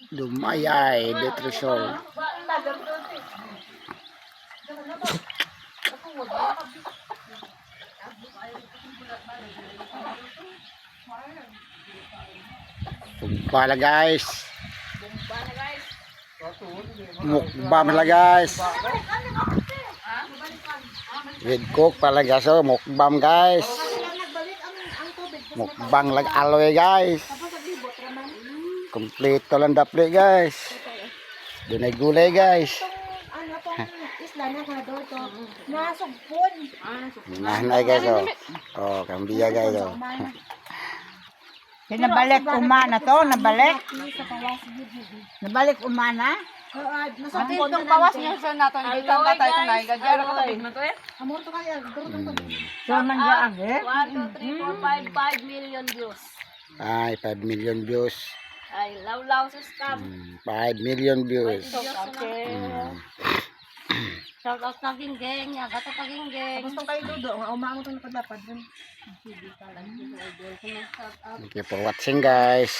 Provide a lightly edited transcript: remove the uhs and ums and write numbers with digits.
Dumayay, Detrisol. Tumpala guys. Mukbang pala guys. With cook pala guys. Oh, mukbang guys. Mukbang lag aloy guys. Kompleto lang dapli guys. Dunay gulay guys. Nanay guys oh. Oh, kambiya guys oh. Nabalik umana to, nabalik. Nabalik umana. Ate itong bawas niyo sa naton dito ang tatay ko na igagyara ko tabi mo to eh. Amor to kaya, so man dia age. 1 2 3 4 5 million views. Ay, 5 million views. Ay law-law sa scam. 5 million views. Shout out na ginggeng, ya gato pa ginggeng. Gusto kayo dudo, nga umamo to nakadapat dun. Thank you for watching guys.